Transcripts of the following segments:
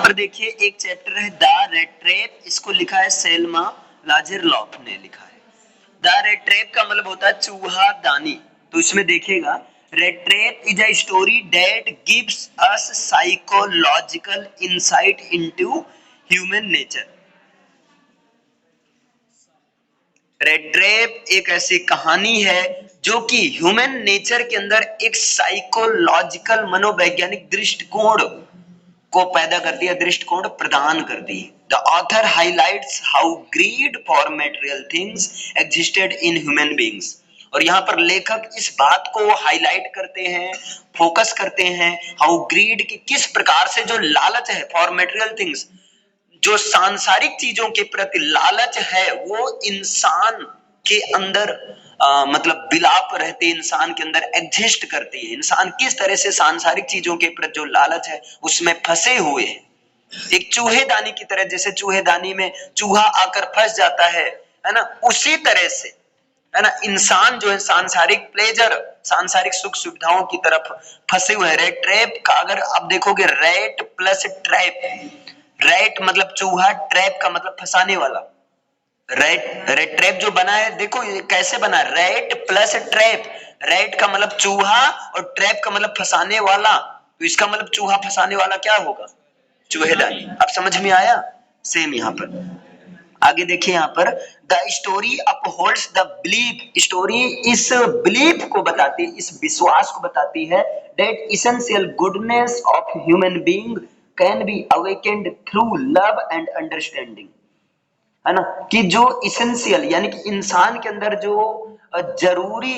पर देखिए एक चैप्टर है द रेड ट्रैप, इसको लिखा है सेल्मा लाजरलॉफ ने लिखा है। द रेड ट्रैप का मतलब होता है चूहा दानी। तो इसमें देखिएगा, red trap is a story that gives us psychological insight into human nature. Red trap एक ऐसी कहानी है जो कि ह्यूमन नेचर के अंदर एक साइकोलॉजिकल मनोवैज्ञानिक दृष्टिकोण को पैदा करती है, दृष्टिकोण प्रदान करती है। The author highlights how greed for material things existed in human beings. और यहाँ पर लेखक इस बात को हाईलाइट करते हैं, फोकस करते हैं, हाउ ग्रीड की किस प्रकार से जो लालच है फॉर मटेरियल थिंग्स, जो सांसारिक चीजों के प्रति लालच है वो इंसान के अंदर मतलब बिलाप रहते इंसान के अंदर एग्जिस्ट करती है। इंसान किस तरह से सांसारिक चीजों के प्रति जो लालच है उसमें फंसे हुए हैं। एक चूहेदानी की तरह, जैसे चूहेदानी में चूहा आकर फंस जाता है ना, उसी तरह से है ना इंसान जो है सांसारिक प्लेजर, सांसारिक सुख सुविधाओं की तरफ फंसे हुए हैं। रेड ट्रैप का अगर आप देखोगे, रेट प्लस ट्रैप, रेट मतलब चूहा, ट्रैप का मतलब फंसाने वाला। रेड ट्रैप जो बना है, देखो ये कैसे बना, रेट प्लस ट्रैप। रेट का मतलब चूहा और ट्रैप का मतलब फंसाने वाला, तो इसका मतलब चूहा फंसाने वाला क्या होगा, चूहेदानी। अब समझ में आया। सेम यहाँ पर आगे देखिए, यहाँ पर the story upholds the belief, story इस बिलीफ को बताती है, इस विश्वास को बताती है that essential goodness of human being can be awakened through love and understanding. है ना, कि जो इसेंशियल यानी कि इंसान के अंदर जो जरूरी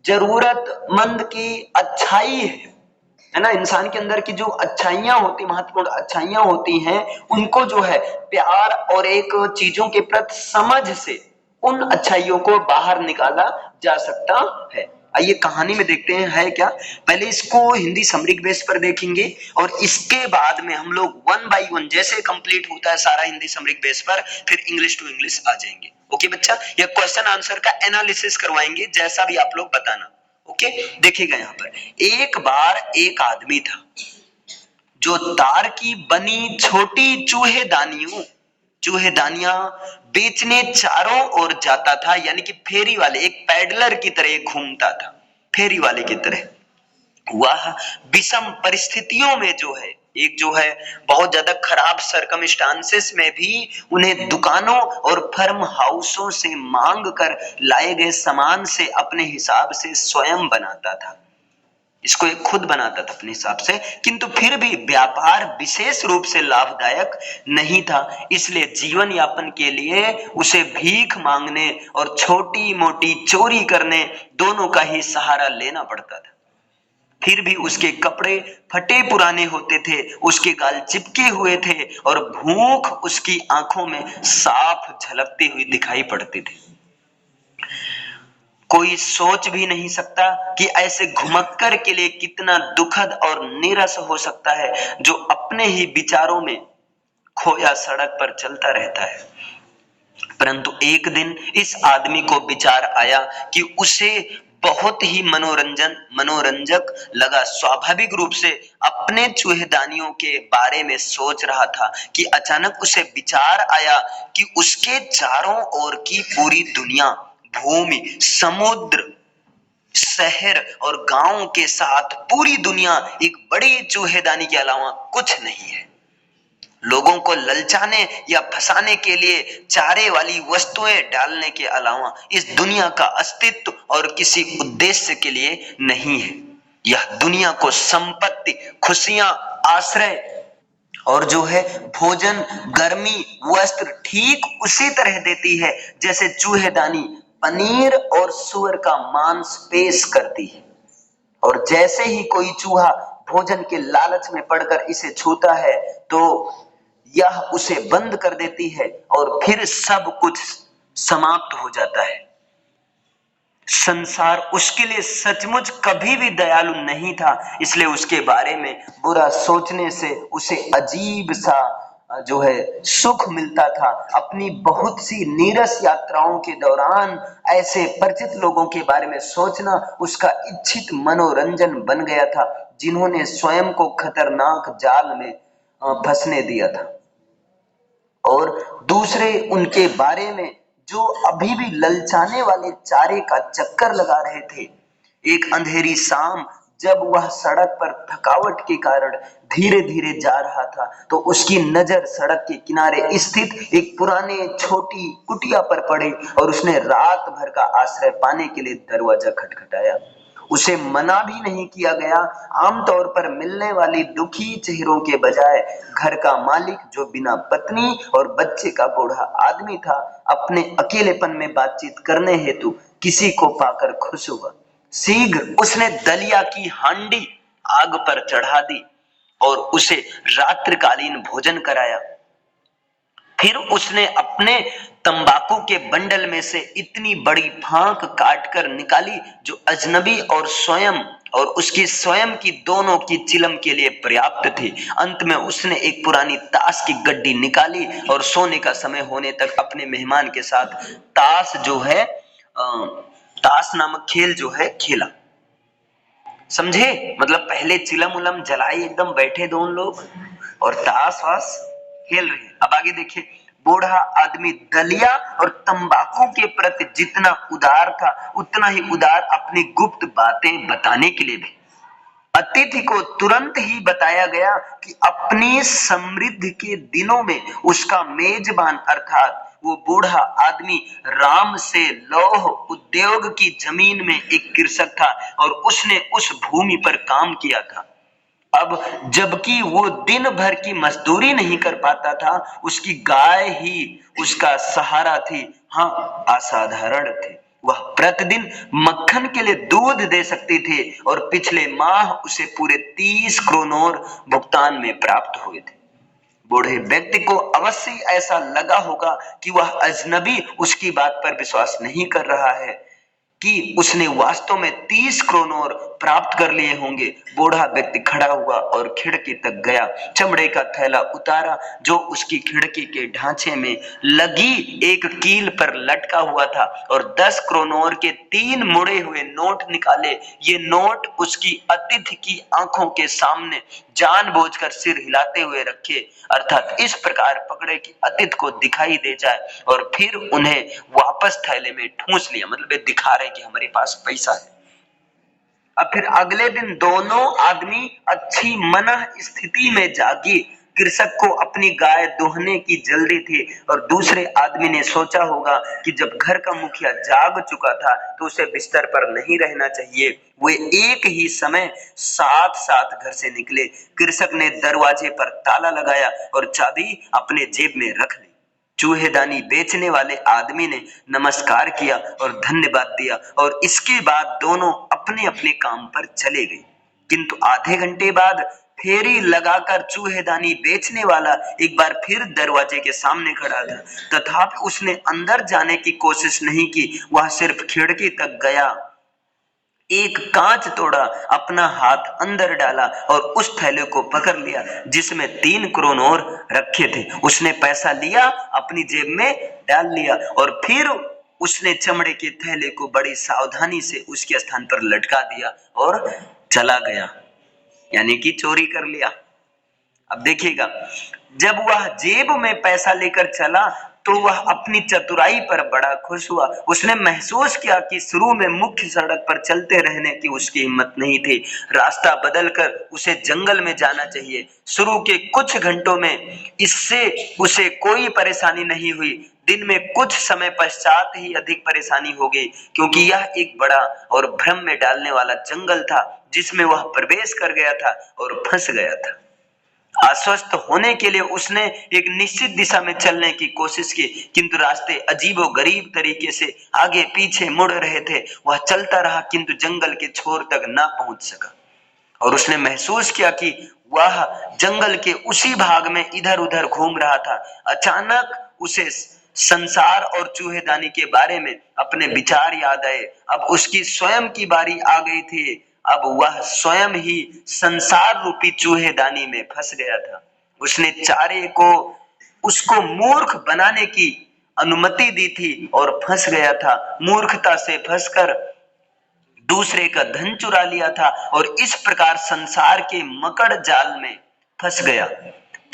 जरूरतमंद की अच्छाई है ना, इंसान के अंदर की जो अच्छाइयां होती, महत्वपूर्ण अच्छाइयां होती हैं, उनको जो है प्यार और एक चीजों के प्रति समझ से उन अच्छाइयों को बाहर निकाला जा सकता है। आइए कहानी में देखते हैं है क्या। पहले इसको हिंदी समरिक बेस पर देखेंगे और इसके बाद में हम लोग वन बाय वन जैसे कंप्लीट होता है सारा हिंदी समरिक बेस पर, फिर इंग्लिश टू इंग्लिश आ जाएंगे। ओके बच्चा, ये क्वेश्चन आंसर का एनालिसिस करवाएंगे जैसा भी आप लोग बताना। ओके देखिएगा, यहाँ पर एक बार एक आदमी था जो तार की बनी छोटी चूहेदानियां बेचने चारों ओर जाता था, यानी कि फेरी वाले, एक पैडलर की तरह घूमता था, फेरी वाले की तरह। वह विषम परिस्थितियों में जो है, एक जो है बहुत ज्यादा खराब सरकमस्टांसेस में भी उन्हें दुकानों और फार्म हाउसों से मांग कर लाए गए सामान से अपने हिसाब से स्वयं बनाता था। इसको एक खुद बनाता था अपने हिसाब से, किंतु फिर भी व्यापार विशेष रूप से लाभदायक नहीं था, इसलिए जीवन यापन के लिए उसे भीख मांगने और छोटी मोटी चोरी करने दोनों का ही सहारा लेना पड़ता था। फिर भी उसके कपड़े फटे पुराने होते थे, उसके गाल चिपके हुए थे और भूख उसकी आंखों में साफ झलकती हुई दिखाई पड़ती थी। कोई सोच भी नहीं सकता कि ऐसे घुमक्कर के लिए कितना दुखद और नीरस हो सकता है, जो अपने ही विचारों में खोया सड़क पर चलता रहता है। परंतु एक दिन इस आदमी को विचार आया कि उसे बहुत ही मनोरंजक लगा। स्वाभाविक रूप से अपने चूहेदानियों के बारे में सोच रहा था कि अचानक उसे विचार आया कि उसके चारों ओर की पूरी दुनिया, भूमि, समुद्र, शहर और गांव के साथ पूरी दुनिया एक बड़ी चूहेदानी के अलावा कुछ नहीं है। लोगों को ललचाने या फंसाने के लिए चारे वाली वस्तुएं डालने के अलावा इस दुनिया का अस्तित्व और किसी उद्देश्य के लिए नहीं है। यह दुनिया को संपत्ति, खुशियां, आश्रय और जो है भोजन, गर्मी, वस्त्र ठीक उसी तरह देती है जैसे चूहेदानी पनीर और सूअर का मांस पेश करती है। और जैसे ही कोई चूहा भोजन के लालच में पड़कर इसे छूता है तो यह उसे बंद कर देती है और फिर सब कुछ समाप्त हो जाता है। संसार उसके लिए सचमुच कभी भी दयालु नहीं था, इसलिए उसके बारे में बुरा सोचने से उसे अजीब सा जो है सुख मिलता था। अपनी बहुत सी नीरस यात्राओं के दौरान ऐसे परिचित लोगों के बारे में सोचना उसका इच्छित मनोरंजन बन गया था, जिन्होंने स्वयं को खतरनाक जाल में फंसने दिया था। और दूसरे उनके बारे में जो अभी भी ललचाने वाले चारे का चक्कर लगा रहे थे। एक अंधेरी शाम जब वह सड़क पर थकावट के कारण धीरे धीरे जा रहा था तो उसकी नजर सड़क के किनारे स्थित एक पुराने छोटी कुटिया पर पड़ी और उसने रात भर का आश्रय पाने के लिए दरवाजा खटखटाया। उसे मना भी नहीं किया गया। आमतौर पर मिलने वाली दुखी चेहरों के बजाय घर का मालिक, जो बिना पत्नी और बच्चे का बूढ़ा आदमी था, अपने अकेलेपन में बातचीत करने हेतु किसी को पाकर खुश हुआ। शीघ्र उसने दलिया की हांडी आग पर चढ़ा दी और उसे रात्रिकालीन भोजन कराया। फिर उसने अपने तंबाकू के बंडल में से इतनी बड़ी फांक काटकर निकाली जो अजनबी और उसकी स्वयं की दोनों की चिलम के लिए पर्याप्त थी। अंत में उसने एक पुरानी ताश की गड्डी निकाली और सोने का समय होने तक अपने मेहमान के साथ ताश नामक खेल जो है खेला। समझे? मतलब पहले चिलम उलम जलाई एकदम बैठे दोनों लोग और ताश वाश खेल रहे हैं। अब आगे देखिए, बूढ़ा आदमी दलिया और तंबाकू के प्रति जितना उदार था उतना ही उदार अपनी गुप्त बातें बताने के लिए भी। अतिथि को तुरंत ही बताया गया कि अपनी समृद्धि के दिनों में उसका मेजबान अर्थात वो बूढ़ा आदमी राम से लौह उद्योग की जमीन में एक कृषक था और उसने उस भूमि पर काम किया था। अब जबकि वो दिन भर की मजदूरी नहीं कर पाता था, उसकी गाय ही उसका सहारा थी। हाँ, असाधारण थे। वह प्रतिदिन मक्खन के लिए दूध दे सकती थी और पिछले माह उसे पूरे 30 क्रोनोर भुगतान में प्राप्त हुए थे। बूढ़े व्यक्ति को अवश्य ऐसा लगा होगा कि वह अजनबी उसकी बात पर विश्वास नहीं कर रहा है कि उसने वास्तव में 30 क्रोनोर प्राप्त कर लिए होंगे। बूढ़ा व्यक्ति खड़ा हुआ और खिड़की तक गया, चमड़े का थैला उतारा जो उसकी खिड़की के ढांचे में लगी एक कील पर लटका हुआ था और 10 क्रोनोर के 3 मुड़े हुए नोट निकाले। ये नोट उसकी अतिथि की आंखों के सामने जानबूझकर सिर हिलाते हुए रखे, अर्थात इस प्रकार पकड़े कि अतिथि को दिखाई दे जाए और फिर उन्हें वापस थैले में ठूंस लिया। मतलब ये दिखा रहे कि हमारे पास पैसा है। अब फिर अगले दिन दोनों आदमी अच्छी मनः स्थिति में जागे। कृषक को अपनी गाय दोहने की जल्दी थी और दूसरे आदमी ने सोचा होगा कि जब घर का मुखिया जाग चुका था तो उसे बिस्तर पर नहीं रहना चाहिए। वे एक ही समय साथ साथ घर से निकले। कृषक ने दरवाजे पर ताला लगाया और चाबी अपने जेब में रख ली। चूहेदानी बेचने वाले आदमी ने नमस्कार किया और धन्यवाद दिया और इसके बाद दोनों अपने अपने काम पर चले गए। किंतु आधे घंटे बाद फेरी लगाकर चूहेदानी बेचने वाला एक बार फिर दरवाजे के सामने खड़ा था। तथापि उसने अंदर जाने की कोशिश नहीं की। वह सिर्फ खिड़की तक गया, एक कांच तोड़ा, अपना हाथ अंदर डाला और उस थैले को पकड़ लिया जिसमें 3 क्रोनोर रखे थे। उसने पैसा लिया, अपनी जेब में डाल लिया और फिर उसने चमड़े के थैले को बड़ी सावधानी से उसके स्थान पर लटका दिया और चला गया, यानी कि चोरी कर लिया। अब देखिएगा, जब वह जेब में पैसा लेकर चला तो वह अपनी चतुराई पर बड़ा खुश हुआ। उसने महसूस किया कि शुरू में मुख्य सड़क पर चलते रहने की उसकी हिम्मत नहीं थी। रास्ता बदलकर उसे जंगल में जाना चाहिए। शुरू के कुछ घंटों में इससे उसे कोई परेशानी नहीं हुई। दिन में कुछ समय पश्चात ही अधिक परेशानी हो गई, क्योंकि यह एक बड़ा और भ्रम में डालने वाला जंगल था जिसमें वह प्रवेश कर गया था और फंस गया था। आश्वस्त होने के लिए उसने एक निश्चित दिशा में चलने की कोशिश की, किंतु रास्ते अजीबोगरीब तरीके से आगे पीछे मुड़ रहे थे। वह चलता रहा किंतु जंगल के छोर तक ना पहुंच सका और उसने महसूस किया कि वह जंगल के उसी भाग में इधर उधर घूम रहा था। अचानक उसे संसार और चूहेदानी के बारे में अपने विचार याद आए। अब उसकी स्वयं की बारी आ गई थी। अब वह स्वयं ही संसार रूपी चूहेदानी में फंस गया था। उसने चारे को उसको मूर्ख बनाने की अनुमति दी थी और फंस गया था। मूर्खता से फंसकर दूसरे का धन चुरा लिया था और इस प्रकार संसार के मकड़ जाल में फंस गया।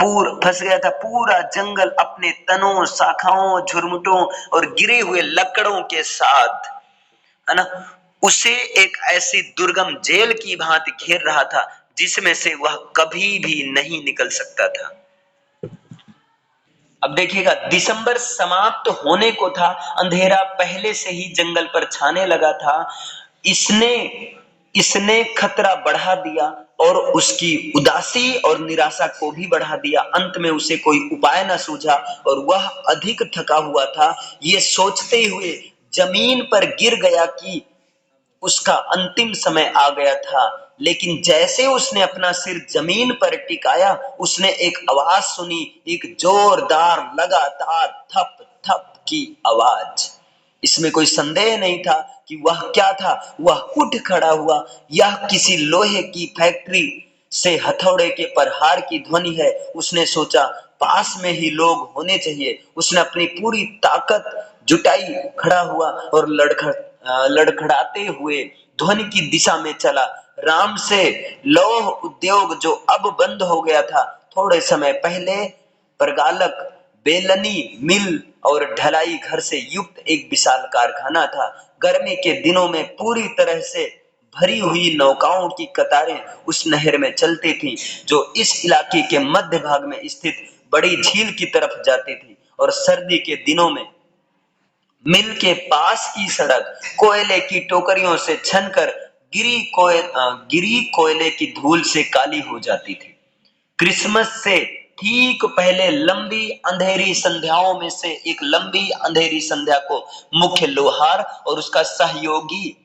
फंस गया था। पूरा जंगल अपने तनों, शाखाओं, झुरमुटों और गिरे हुए लकड़ों के साथ, है ना, उसे एक ऐसी दुर्गम जेल की भांति घेर रहा था जिसमें से वह कभी भी नहीं निकल सकता था। अब देखिएगा, दिसंबर समाप्त होने को था, अंधेरा पहले से ही जंगल पर छाने लगा था। इसने इसने खतरा बढ़ा दिया और उसकी उदासी और निराशा को भी बढ़ा दिया। अंत में उसे कोई उपाय न सूझा और वह अधिक थका हुआ था। ये सोचते हुए जमीन पर गिर गया कि उसका अंतिम समय आ गया था। लेकिन जैसे उसने अपना सिर जमीन पर टिकाया, उसने एक आवाज सुनी, एक जोरदार लगातार थप थप की आवाज। इसमें कोई संदेह नहीं था कि वह क्या था। वह उठ खड़ा हुआ। यह किसी लोहे की फैक्ट्री से हथौड़े के प्रहार की ध्वनि है। उसने सोचा, पास में ही लोग होने चाहिए। उसने अपनी पूरी ताकत जुटाई, खड़ा हुआ और लड़खड़ाते हुए ध्वनि की दिशा में चला। राम से लौह उद्योग जो अब बंद हो गया था, थोड़े समय पहले प्रगालक, बेलनी मिल और ढलाई घर से युक्त एक विशाल कारखाना था। गर्मी के दिनों में पूरी तरह से भरी हुई नौकाओं की कतारें उस नहर में चलती थी, जो इस इलाके के मध्य भाग में स्थित बड़ी झील की तरफ जाती थी। और सर्दी के दिनों में मिल के पास की सड़क कोयले की टोकरियों से छनकर गिरी कोयले की धूल से काली हो जाती थी। क्रिसमस से ठीक पहले लंबी अंधेरी संध्याओं में से एक लंबी अंधेरी संध्या को मुख्य लोहार और उसका सहयोगी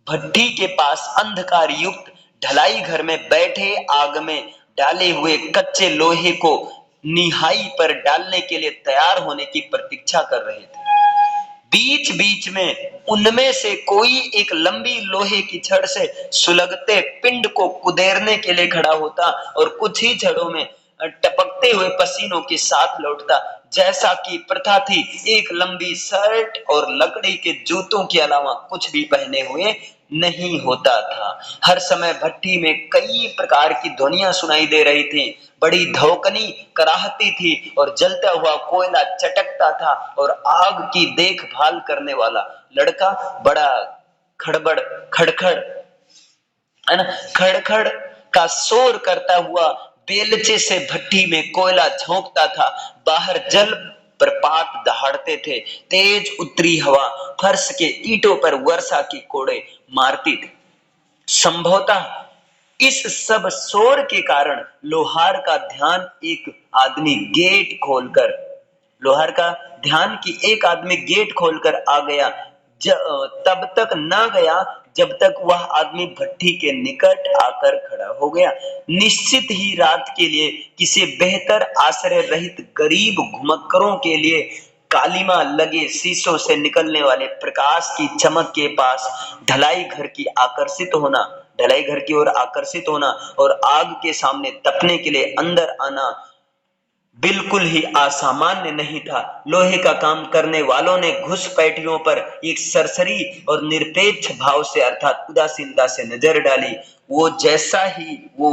भट्टी के पास अंधकार युक्त ढलाई घर में बैठे आग में डाले हुए कच्चे लोहे को निहाई पर डालने के लिए तैयार होने की प्रतीक्षा कर रहे थे। बीच बीच में उनमें से कोई एक लंबी लोहे की छड़ से सुलगते पिंड को कुदेरने के लिए खड़ा होता और कुछ ही छड़ों में टपकते हुए पसीनों के साथ लौटता। जैसा कि प्रथा थी, एक लंबी शर्ट और लकड़ी के जूतों के अलावा कुछ भी पहने हुए नहीं होता था। हर समय भट्टी में कई प्रकार की ध्वनियां सुनाई दे रही थी। बड़ी धौकनी कराहती थी और जलता हुआ कोयला चटकता था और आग की देखभाल करने वाला लड़का बड़ा खड़बड़ खड़खड़, है ना, खड़खड़ का शोर करता हुआ बेलचे से भट्टी में कोयला झोंकता था। बाहर जल प्रपात दहाड़ते थे। तेज उत्तरी हवा फर्श के ईंटों पर वर्षा की कोड़े मारती थी। संभवतः इस सब शोर के कारण लोहार का ध्यान एक आदमी गेट खोलकर लोहार का ध्यान कि एक आदमी गेट खोलकर आ गया। तब तक ना गया जब तक वह आदमी भट्टी के निकट आकर खड़ा हो गया। निश्चित ही रात के लिए किसी बेहतर आश्रय रहित गरीब घुमक्करों के लिए कालीमा लगे शीशों से निकलने वाले प्रकाश की चमक के पास ढलाई घर की ओर आकर्षित होना और आग के सामने तपने के लिए अंदर आना बिल्कुल ही असामान्य नहीं था। लोहे का काम करने वालों ने घुसपैठियों पर एक सरसरी और निरपेक्ष भाव से अर्थात उदासीनता से नजर डाली। वो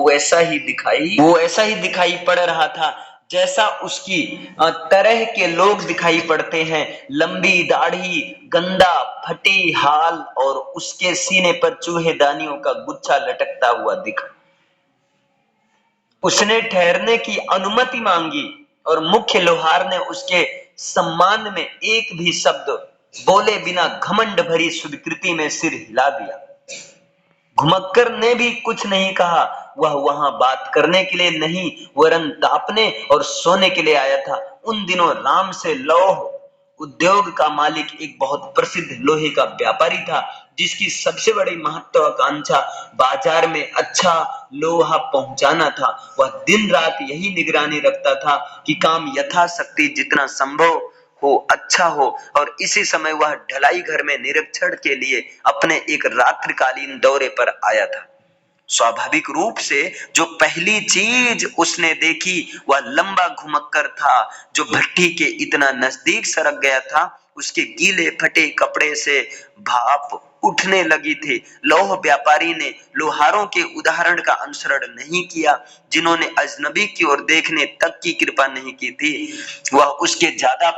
वैसा ही दिखाई पड़ रहा था जैसा उसकी तरह के लोग दिखाई पड़ते हैं। लंबी दाढ़ी, गंदा फटे हाल और उसके सीने पर चूहेदानियों का गुच्छा लटकता हुआ दिखा। उसने ठहरने की अनुमति मांगी और मुख्य लोहार ने उसके सम्मान में एक भी शब्द बोले बिना घमंड भरी स्वीकृति में सिर हिला दिया। घुमक्कर ने भी कुछ नहीं कहा। वह वहां बात करने के लिए नहीं वरन तापने और सोने के लिए आया था। उन दिनों राम से लौह उद्योग का मालिक एक बहुत प्रसिद्ध लोहे का व्यापारी था, जिसकी सबसे बड़ी महत्वाकांक्षा बाजार में अच्छा लोहा पहुंचाना था। वह दिन रात यही निगरानी रखता था कि काम यथाशक्ति जितना संभव हो अच्छा हो। और इसी समय वह ढलाई घर में निरीक्षण के लिए अपने एक रात्रिकालीन दौरे पर आया था। स्वाभाविक रूप से जो पहली चीज उसने देखी वह लंबा घुमक्कर था जो भट्टी के इतना नजदीक सरक गया था उसके गीले फटे कपड़े से भाप उठने लगी थी। लौह व्यापारी ने लोहारों के उदाहरण का अनुसरण नहीं किया, जिन्होंने अजनबी की ओर देखने तक की कृपा नहीं की थी। वह उसके ज्यादा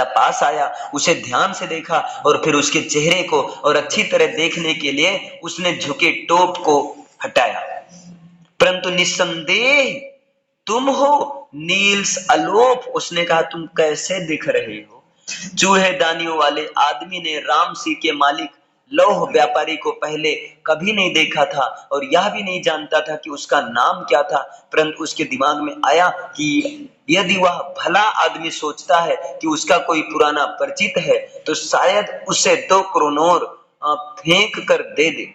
पास आया, उसे ध्यान से देखा और फिर उसके चेहरे को और अच्छी तरह देखने के लिए उसने झुके टोप को हटाया। परंतु निस्संदेह तुम हो नील्स अलोप, उसने कहा, तुम कैसे दिख रहे हो? चूहेदानियों वाले आदमी ने रामसी के मालिक लौह व्यापारी को पहले कभी नहीं देखा था और यह भी नहीं जानता था कि उसका नाम क्या था। परंतु उसके दिमाग में आया कि यदि वह भला आदमी सोचता है कि उसका कोई पुराना परिचित है तो शायद उसे 2 क्रोनोर फेंक कर दे दे।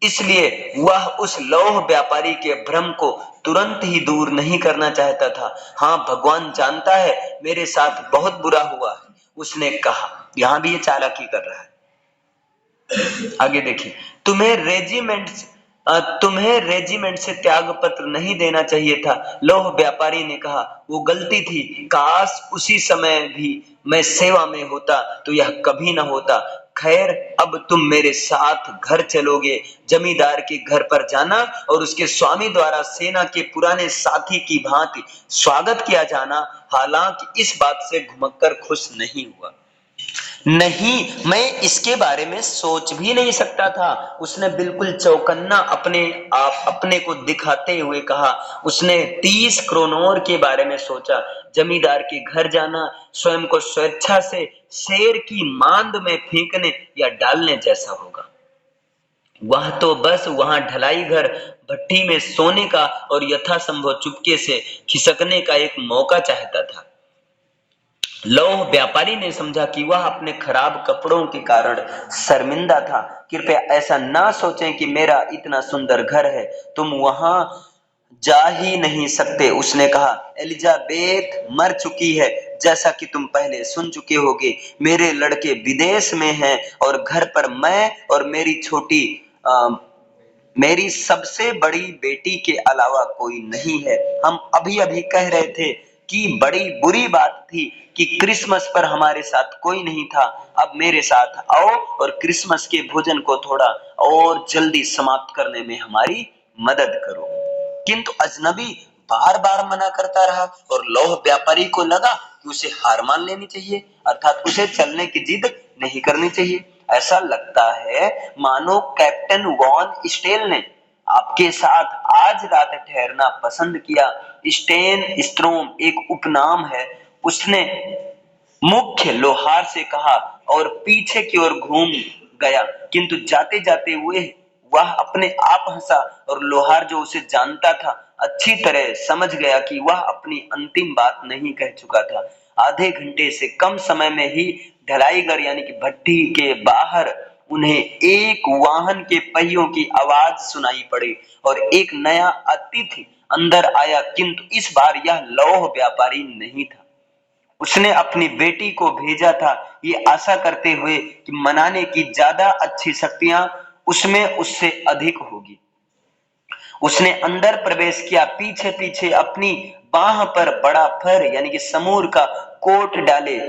इसलिए वह उस लौह व्यापारी के भ्रम को तुरंत ही दूर नहीं करना चाहता था। हाँ, भगवान जानता है मेरे साथ बहुत बुरा हुआ है, उसने कहा। यहां भी ये चालाकी कर रहा है। आगे देखिए, तुम्हें रेजिमेंट से त्याग पत्र नहीं देना चाहिए था, लौह व्यापारी ने कहा। वो गलती थी, काश उसी समय भी मैं सेवा में होता तो यह कभी न होता। खैर, अब तुम मेरे साथ घर चलोगे। जमींदार के घर पर जाना और उसके स्वामी द्वारा सेना के पुराने साथी की भांति स्वागत किया जाना। हालांकि इस बात से घुमक्कर खुश नहीं हुआ। नहीं, मैं इसके बारे में सोच भी नहीं सकता था, उसने बिल्कुल चौकन्ना अपने को दिखाते हुए कहा। उसने 30 क्रोनोर के बारे में सोचा। जमींदार के घर जाना स्वयं को स्वेच्छा से शेर की मांद में फेंकने या डालने जैसा होगा। वह तो बस वहां ढलाई घर भट्टी में सोने का और यथासंभव चुपके से खिसकने का एक मौका चाहता था। लौह व्यापारी ने समझा कि वह अपने खराब कपड़ों के कारण शर्मिंदा था। कृपया ऐसा ना सोचें कि मेरा इतना सुंदर घर है, तुम वहां जा ही नहीं सकते, उसने कहा। एलिजाबेथ मर चुकी है, जैसा कि तुम पहले सुन चुके होगे। मेरे लड़के विदेश में हैं और घर पर मैं और मेरी सबसे बड़ी बेटी के अलावा कोई नहीं है। हम अभी अभी कह रहे थे कि बड़ी बुरी बात थी कि क्रिसमस पर हमारे साथ कोई नहीं था। अब मेरे साथ आओ और क्रिसमस के भोजन को थोड़ा और जल्दी समाप्त करने में हमारी मदद करो। किंतु अजनबी बार बार मना करता रहा और लौह व्यापारी को लगा कि उसे हार मान लेनी चाहिए, अर्थात उसे चलने की जिद नहीं करनी चाहिए। ऐसा लगता है मानो कैप्टन वॉन स्टेल ने आपके साथ आज रात ठहरना पसंद किया। स्टेन स्ट्रोम एक उपनाम है, उसने मुख्य लोहार से कहा और पीछे की ओर घूम गया। किंतु जाते जाते वह अपने आप हंसा और लोहार, जो उसे जानता था, अच्छी तरह समझ गया कि वह अपनी अंतिम बात नहीं कह चुका था। आधे घंटे से कम समय में ही ढलाईगर यानी कि भट्टी के बाहर उन्हें एक वाहन के पहियों की आवाज सुनाई पड़ी और एक नया अतिथि अंदर आया। किंतु इस बार यह लौह व्यापारी नहीं था। उसने अपनी बेटी को भेजा था, ये आशा करते हुए कि मनाने की ज्यादा अच्छी शक्तियां उसमें उससे अधिक होगी। उसने अंदर प्रवेश किया, पीछे पीछे अपनी बाह पर बड़ा फर यानी कि समूर का कोट डाले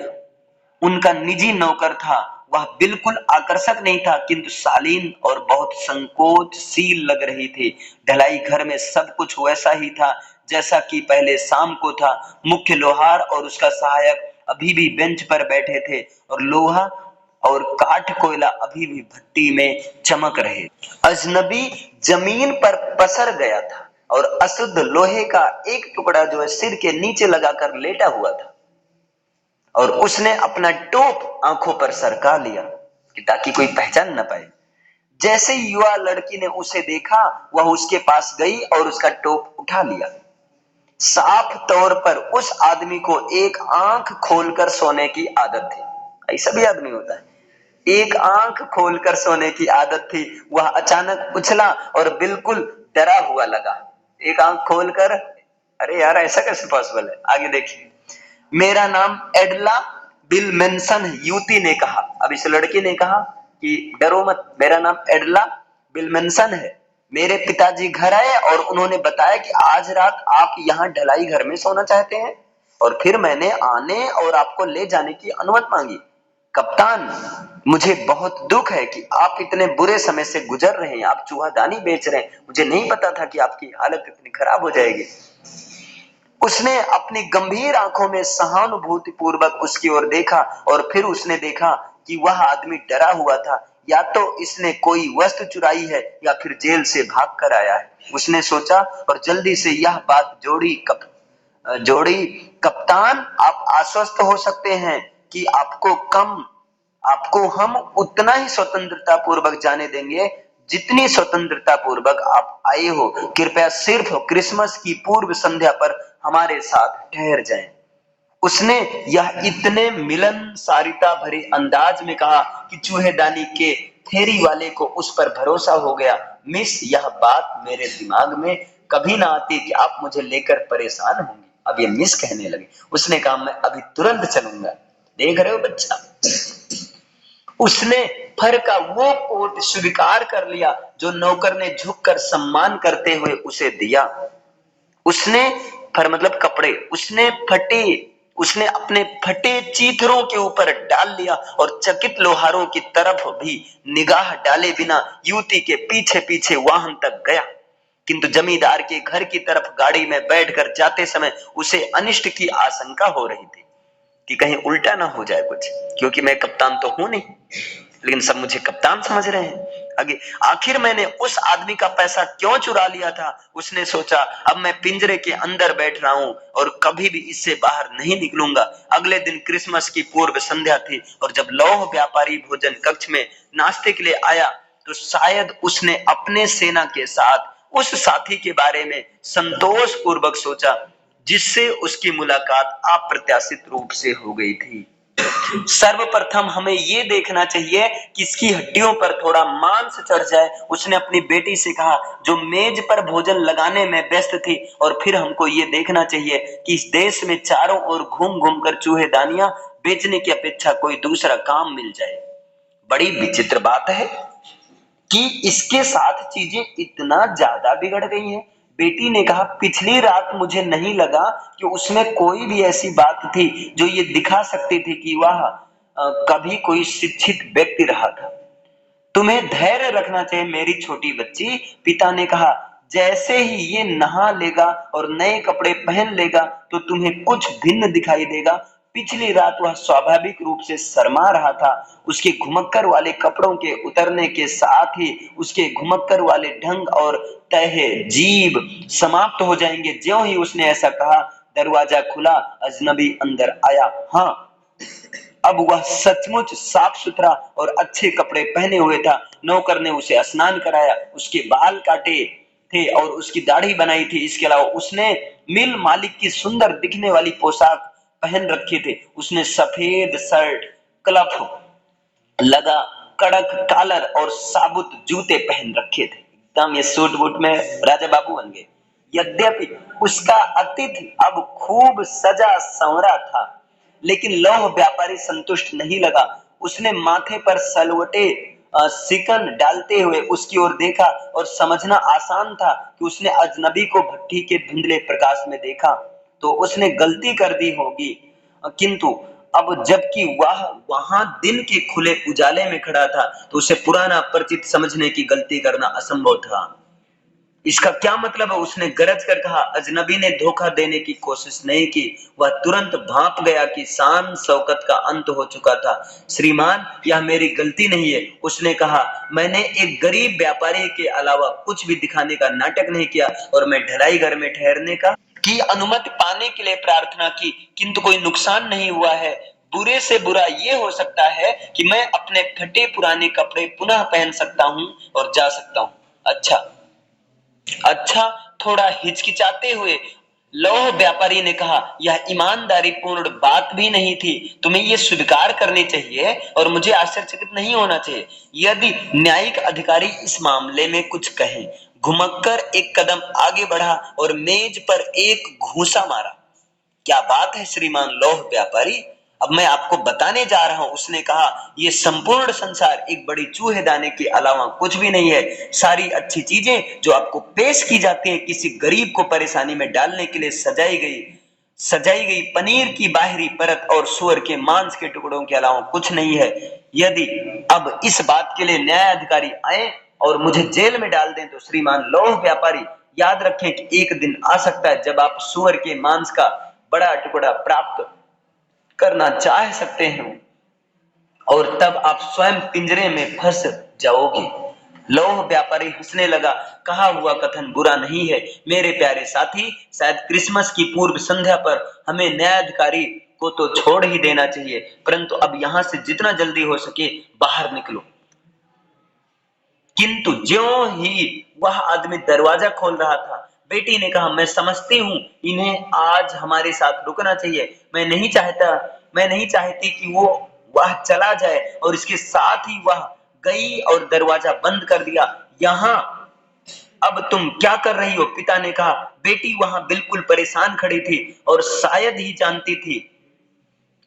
उनका निजी नौकर था। वह बिल्कुल आकर्षक नहीं था, किंतु शालीन और बहुत संकोचशील लग रही थी। ढलाई घर में सब कुछ वैसा ही था जैसा कि पहले शाम को था। मुख्य लोहार और उसका सहायक अभी भी बेंच पर बैठे थे और लोहा और काठ कोयला अभी भी भट्टी में चमक रहे। अजनबी जमीन पर पसर गया था और अशुद्ध लोहे का एक टुकड़ा जो है सिर के नीचे लगाकर लेटा हुआ था और उसने अपना टोप आंखों पर सरका लिया कि ताकि कोई पहचान न पाए। जैसे युवा लड़की ने उसे देखा, वह उसके पास गई और उसका टोप उठा लिया। साफ तौर पर उस आदमी को एक आंख खोलकर सोने की आदत थी। ऐसा भी आदमी होता है, एक आंख खोलकर सोने की आदत थी। वह अचानक उछला और बिल्कुल डरा हुआ लगा। एक आंख खोलकर, अरे यार ऐसा कैसे पॉसिबल है? आगे देखिए। मेरा नाम एडला बिलमेंसन, युवती ने कहा। अब इस लड़की ने कहा कि डरो मत, मेरा नाम एडला बिलमेंसन है। मेरे पिताजी घर आए और उन्होंने बताया कि आज रात आप यहाँ ढलाई घर में सोना चाहते हैं। और फिर मैंने आने और आपको ले जाने की अनुमति मांगी। कप्तान, मुझे बहुत दुख है कि आप इतने बुरे समय से गुजर रहे हैं, आप चूहादानी बेच रहे हैं, मुझे नहीं पता था कि आपकी हालत इतनी खराब हो जाएगी। उसने अपनी गंभीर आंखों में सहानुभूति पूर्वक उसकी ओर देखा और फिर उसने देखा कि वह आदमी डरा हुआ था, या तो इसने कोई वस्तु चुराई है या फिर जेल से भाग कर आया है। उसने सोचा और जल्दी से यह बात जोड़ी, कप्तान, आप आश्वस्त हो सकते हैं कि आपको हम उतना ही स्वतंत्रता पूर्वक जाने देंगे जितनी स्वतंत्रता पूर्वक आप आए हो। कृपया सिर्फ क्रिसमस की पूर्व संध्या पर हमारे साथ ठहर जाएं। उसने यह इतने मिलनसारिता भरे अंदाज में कहा कि चूहेदानी के फेरी वाले को उस पर भरोसा हो गया। मिस, यह बात मेरे दिमाग में कभी ना आती कि आप मुझे लेकर परेशान होंगी। अब ये मिस कहने लगे। उसने कहा, मैं अभी तुरंत चलूंगा। देख रहे हो बच्चा, उसने फर का वो कोट स्वीकार कर लिया जो नौकर ने झुककर सम्मान करते हुए उसे दिया। उसने फर मतलब कपड़े, उसने अपने फटे चीथड़ों के ऊपर डाल लिया और चकित लोहारों की तरफ भी निगाह डाले बिना युवती के पीछे पीछे वाहन तक गया। किंतु जमींदार के घर की तरफ गाड़ी में बैठकर जाते समय उसे अनिष्ट की आशंका हो रही थी कि कहीं उल्टा ना हो जाए कुछ, क्योंकि मैं कप्तान तो हूं नहीं, लेकिन सब मुझे कप्तान समझ रहे हैं। आखिर मैंने उस आदमी का पैसा क्यों चुरा लिया था? उसने सोचा, अब मैं पिंजरे के अंदर बैठ रहा हूं और कभी भी इससे बाहर नहीं निकलूंगा। अगले दिन क्रिसमस की पूर्व संध्या थी और जब लौह व्यापारी भोजन कक्ष में नाश्ते के लिए आया तो शायद उसने अपने सेना के साथ उस साथी के बारे में संतोष पूर्वक सोचा जिससे उसकी मुलाकात अप्रत्याशित रूप से हो गई थी। सर्वप्रथम हमें ये देखना चाहिए कि इसकी हड्डियों पर थोड़ा मांस चढ़ जाए, उसने अपनी बेटी से कहा जो मेज पर भोजन लगाने में व्यस्त थी। और फिर हमको ये देखना चाहिए कि इस देश में चारों ओर घूम घूम कर चूहेदानियां बेचने की अपेक्षा कोई दूसरा काम मिल जाए। बड़ी विचित्र बात है कि इसके साथ चीजें इतना ज्यादा बिगड़ गई हैं। बेटी ने कहा, पिछली रात मुझे नहीं लगा कि उसमें कोई भी ऐसी बात थी जो ये दिखा सकती थी कि वह कभी कोई शिक्षित व्यक्ति रहा था। तुम्हें धैर्य रखना चाहिए मेरी छोटी बच्ची, पिता ने कहा। जैसे ही ये नहा लेगा और नए कपड़े पहन लेगा तो तुम्हें कुछ भिन्न दिखाई देगा। पिछली रात वह स्वाभाविक रूप से शर्मा रहा था। उसके घुमक्कर वाले कपड़ों के उतरने के साथ ही उसके घुमक्कर वाले ढंग और तहजीब समाप्त हो जाएंगे। ज्यों ही उसने ऐसा कहा, दरवाजा खुला, अजनबी अंदर आया। हाँ, अब वह सचमुच साफ सुथरा और अच्छे कपड़े पहने हुए था। नौकर ने उसे स्नान कराया, उसके बाल काटे थे और उसकी दाढ़ी बनाई थी। इसके अलावा उसने मिल मालिक की सुंदर दिखने वाली पोशाक पहन रखे थे। उसने सफेद शर्ट, क्लफ लगा कड़क कॉलर और साबुत जूते पहन रखे थे। एकदम ये सूट बूट में राजा बाबू बन गए। यद्यपि उसका अतिथि अब खूब सजा संवरा था, लेकिन लौह व्यापारी संतुष्ट नहीं लगा। उसने माथे पर सलवटे सिकन डालते हुए उसकी ओर देखा और समझना आसान था कि उसने अजनबी को भट्टी के धुंधले प्रकाश में देखा तो उसने गलती कर दी होगी। किंतु अब जबकि वह वहां दिन के खुले उजाले में खड़ा था तो उसे पुराना परिचित समझने की गलती करना असंभव था। इसका क्या मतलब है? उसने गरज कर कहा। अजनबी ने धोखा देने की कोशिश नहीं की। वह तुरंत भांप गया कि शान शौकत का अंत हो चुका था। श्रीमान, यह मेरी गलती नहीं है, उसने कहा। मैंने एक गरीब व्यापारी के अलावा कुछ भी दिखाने का नाटक नहीं किया और मैं ढलाई घर में ठहरने की अनुमति पाने के लिए प्रार्थना की, किंतु कोई नुकसान नहीं हुआ है। बुरे से बुरा ये हो सकता है कि मैं अपने फटे पुराने कपड़े पुनः पहन सकता हूँ और जा सकता हूँ। अच्छा, थोड़ा हिचकिचाते हुए लौह व्यापारी ने कहा, यह ईमानदारी पूर्ण बात भी नहीं थी। तुम्हें यह स्वीकार करनी चाहिए और मुझे आश्चर्यचकित नहीं होना चाहिए यदि न्यायिक अधिकारी इस मामले में कुछ कहें। घुमक्कर एक कदम आगे बढ़ा और मेज पर एक घूंसा मारा। क्या बात है श्रीमान लौह व्यापारी, अब मैं आपको बताने जा रहा हूं, उसने कहा। यह संपूर्ण संसार एक बड़ी चूहेदानी के अलावा कुछ भी नहीं है। सारी अच्छी चीजें जो आपको पेश की जाती हैं किसी गरीब को परेशानी में डालने के लिए सजाई गई सजाई गई पनीर की बाहरी परत और सूअर के मांस के टुकड़ों के अलावा कुछ नहीं है। यदि अब इस बात के लिए न्यायाधिकारी आए और मुझे जेल में डाल दें तो श्रीमान लौह व्यापारी याद रखें कि एक दिन आ सकता है जब आप सूअर के मांस का बड़ा टुकड़ा प्राप्त करना चाह सकते हैं और तब आप स्वयं पिंजरे में फंस जाओगे। लौह व्यापारी हंसने लगा। कहा हुआ कथन बुरा नहीं है मेरे प्यारे साथी, शायद क्रिसमस की पूर्व संध्या पर हमें न्यायाधिकारी को तो छोड़ ही देना चाहिए, परंतु अब यहां से जितना जल्दी हो सके बाहर निकलो। किंतु ज्यों ही वह आदमी दरवाजा खोल रहा था, बेटी ने कहा, मैं समझती हूँ इन्हें आज हमारे साथ रुकना चाहिए। मैं नहीं चाहती कि वह चला जाए और इसके साथ ही वह गई और दरवाजा बंद कर दिया। यहाँ अब तुम क्या कर रही हो? पिता ने कहा। बेटी वहां बिल्कुल परेशान खड़ी थी और शायद ही जानती थी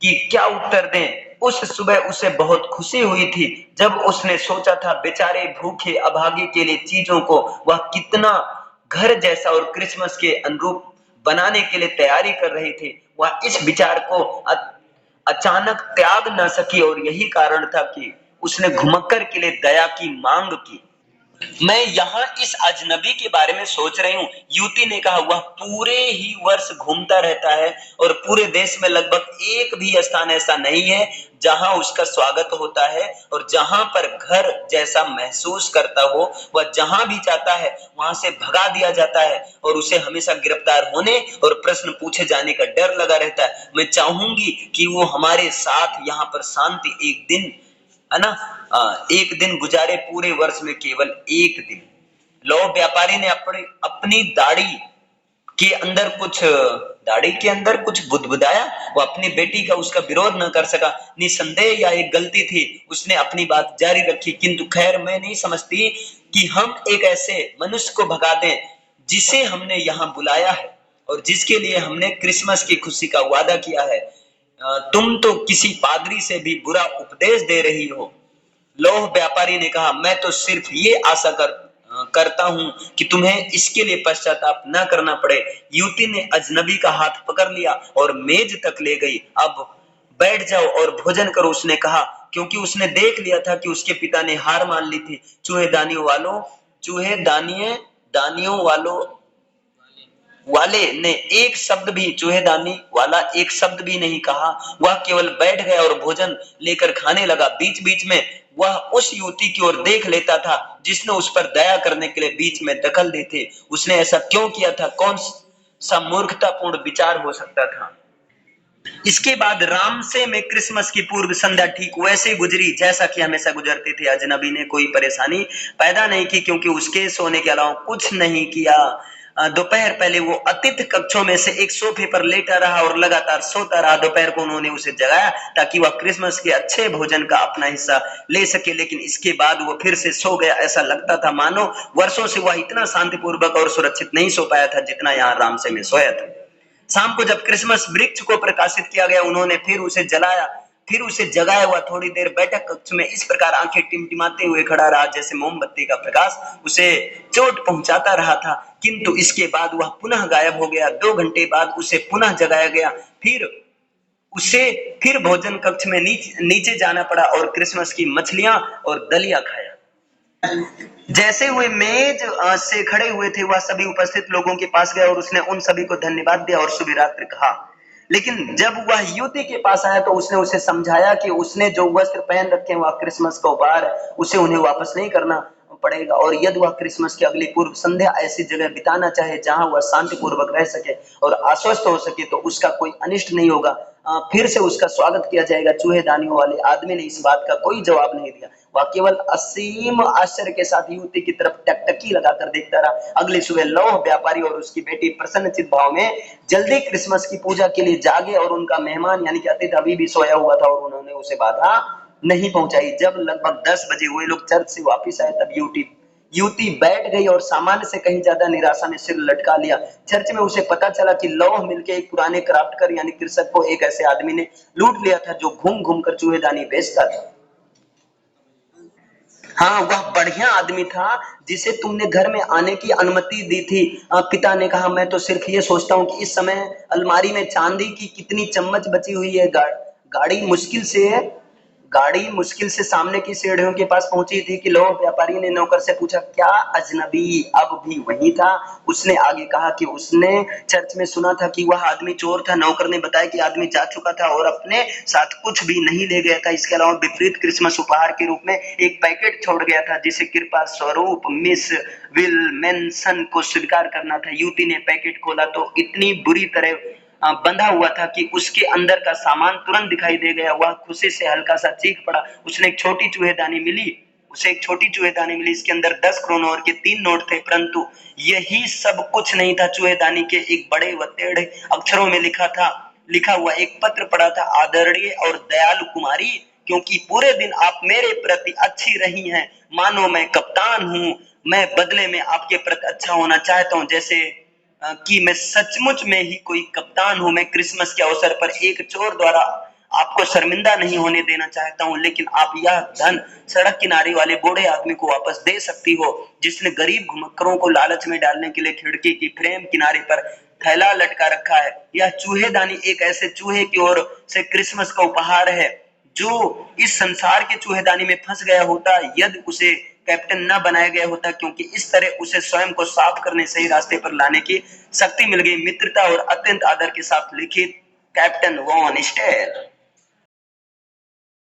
कि क्या उत्तर दें। उस सुबह उसे बहुत खुशी हुई थी जब उसने सोचा था बेचारे भूखे अभागे के लिए चीजों को वह कितना घर जैसा और क्रिसमस के अनुरूप बनाने के लिए तैयारी कर रही थी। वह इस विचार को अचानक त्याग न सकी और यही कारण था कि उसने घुमक्कर के लिए दया की मांग की। मैं यहाँ इस अजनबी के बारे में सोच रही हूँ, युवती ने कहा। वह पूरे ही वर्ष घूमता रहता है और पूरे देश में लगभग एक भी स्थान ऐसा नहीं है जहां उसका स्वागत होता है और जहां पर घर जैसा महसूस करता हो। वह जहां भी जाता है वहां से भगा दिया जाता है और उसे हमेशा गिरफ्तार होने और प्रश्न पूछे जाने का डर लगा रहता है। मैं चाहूंगी कि वो हमारे साथ यहाँ पर शांति एक दिन, है ना, एक दिन गुजारे, पूरे वर्ष में केवल एक दिन। लौह व्यापारी ने अपनी दाढ़ी के अंदर कुछ बुदबुदाया। वो अपनी बेटी का उसका विरोध न कर सका। निसंदेह यह एक गलती थी। उसने अपनी बात जारी रखी, किंतु खैर मैं नहीं समझती कि हम एक ऐसे मनुष्य को भगा दें जिसे हमने यहाँ बुलाया है और जिसके लिए हमने क्रिसमस की खुशी का वादा किया है। तुम तो किसी पादरी से भी बुरा उपदेश दे रही हो। लौह व्यापारी ने कहा, मैं तो सिर्फ ये आशा करता हूं कि तुम्हें इसके लिए पश्चाताप न करना पड़े। युवती ने अजनबी का हाथ पकड़ लिया और मेज तक ले गई। अब बैठ जाओ और भोजन करो, उसने कहा, क्योंकि उसने देख लिया था कि उसके पिता ने हार मान ली थी। दानियों वाले ने चूहेदानी वाला एक शब्द भी नहीं कहा। वह केवल बैठ गया और भोजन लेकर खाने लगा। बीच बीच में वह उस युवती की ओर देख लेता था जिसने उस पर दया करने के लिए बीच में दखल दी थी। उसने ऐसा क्यों किया था? कौन सा मूर्खतापूर्ण विचार हो सकता था? इसके बाद रामसे में क्रिसमस की पूर्व संध्या ठीक वैसे गुजरी जैसा कि हमेशा गुजरती थी। अजनबी ने कोई परेशानी पैदा नहीं की क्योंकि उसके सोने के अलावा कुछ नहीं किया। दोपहर पहले वो अतिथि कक्षों में से एक सोफे पर लेटा रहा और लगातार सोता रहा। दोपहर को उन्होंने उसे जगाया ताकि वह क्रिसमस के अच्छे भोजन का अपना हिस्सा ले सके, लेकिन इसके बाद वो फिर से सो गया। ऐसा लगता था मानो वर्षों से वह इतना शांतिपूर्वक और सुरक्षित नहीं सो पाया था जितना यहाँ रामसे में सोया था। शाम को जब क्रिसमस वृक्ष को प्रकाशित किया गया, उन्होंने फिर उसे जगाया। हुआ थोड़ी देर बैठक कक्ष में इस प्रकार आंखें टिमटिमाते हुए खड़ा रहा जैसे मोमबत्ती का प्रकाश उसे चोट पहुंचाता रहा था, किंतु इसके बाद वह पुनः गायब हो गया। 2 घंटे बाद उसे पुनः जगाया गया। फिर भोजन कक्ष में नीचे जाना पड़ा और क्रिसमस की मछलियां और दलिया खाया। जैसे वे मेज से खड़े हुए थे, वह सभी उपस्थित लोगों के पास गया और उसने उन सभी को धन्यवाद दिया और शुभ रात्रि कहा। लेकिन जब वह युवती के पास आया तो उसने उसे समझाया कि उसने जो वस्त्र पहन रखे हैं वह क्रिसमस का उपहार है, उसे उन्हें वापस नहीं करना पड़ेगा। और यदि वह क्रिसमस की अगली पूर्व संध्या ऐसी जगह बिताना चाहे जहां वह शांतिपूर्वक रह सके और आश्वस्त हो सके तो उसका कोई अनिष्ट नहीं होगा। फिर से उसका स्वागत किया जाएगा। चूहेदानियों वाले आदमी ने इस बात का कोई जवाब नहीं दिया। वह केवल असीम आश्चर्य के साथ युवती की तरफ टकटकी लगाकर देखता रहा। अगली सुबह लौह व्यापारी और उसकी बेटी प्रसन्नचित भाव में जल्दी क्रिसमस की पूजा के लिए जागे और उनका मेहमान यानी कि अतिथि अभी भी सोया हुआ था और उन्होंने उसे बाधा नहीं पहुंचाई। जब लगभग 10 बजे हुए लोग चर्च से वापिस आए तब युवती बैठ गई और सामान्य से कहीं ज्यादा निराशा में सिर लटका लिया। चर्च में उसे पता चला कि लौह मिल के एक पुराने क्राफ्टकर यानी कृषक को एक ऐसे आदमी ने लूट लिया था जो घूम घूम कर चूहेदानी बेचता था। हाँ, वह बढ़िया आदमी था जिसे तुमने घर में आने की अनुमति दी थी। पिता ने कहा, मैं तो सिर्फ ये सोचता हूँ कि इस समय अलमारी में चांदी की कितनी चम्मच बची हुई है। गाड़ी मुश्किल से गाड़ी मुश्किल से सामने की सीढ़ियों के पास पहुंची थी कि लोग व्यापारी ने नौकर से पूछा, क्या अजनबी अब भी वही था? उसने आगे कहा कि उसने चर्च में सुना था कि वह आदमी चोर था। नौकर ने बताया कि आदमी जा चुका था और अपने साथ कुछ भी नहीं ले गया था। इसके अलावा विपरीत क्रिसमस उपहार के रूप में एक पैकेट छोड़ गया था जिसे कृपा स्वरूप मिस विलमेंसन को स्वीकार करना था। युवती ने पैकेट खोला तो इतनी बुरी तरह बंधा हुआ था कि उसके अंदर का सामान तुरंत दिखाई दे गया। वह खुशी से हल्का सा चीख पड़ा। उसने एक छोटी चूहेदानी मिली उसे एक छोटी चूहेदानी मिली। इसके अंदर 10 क्रोनोर के 3 नोट थे, परंतु यही सब कुछ नहीं था। चूहेदानी के एक बड़े व टेढ़े अक्षरों में लिखा हुआ एक पत्र पड़ा था। आदरणीय और दयालु कुमारी, क्योंकि पूरे दिन आप मेरे प्रति अच्छी रही हैं, मानो मैं कप्तान हूँ। मैं बदले में आपके प्रति अच्छा होना चाहता हूँ, जैसे कि मैं सचमुच में ही कोई कप्तान हूँ। मैं क्रिसमस के अवसर पर एक चोर द्वारा आपको शर्मिंदा नहीं होने देना चाहता हूँ, लेकिन आप यह धन सड़क किनारे वाले बूढ़े आदमी को वापस दे सकती हो जिसने गरीब घुमक्करों को लालच में डालने के लिए खिड़की की फ्रेम किनारे पर थैला लटका रखा है। यह चूहेदानी एक ऐसे चूहे की ओर से क्रिसमस का उपहार है जो इस संसार के चूहेदानी में फंस गया होता यदि उसे कैप्टन न बनाया गया होता, क्योंकि इस तरह उसे स्वयं को साफ करने सही रास्ते पर लाने की शक्ति मिल गई। मित्रता और अत्यंत आदर के साथ लिखित, कैप्टन वॉन स्टेल।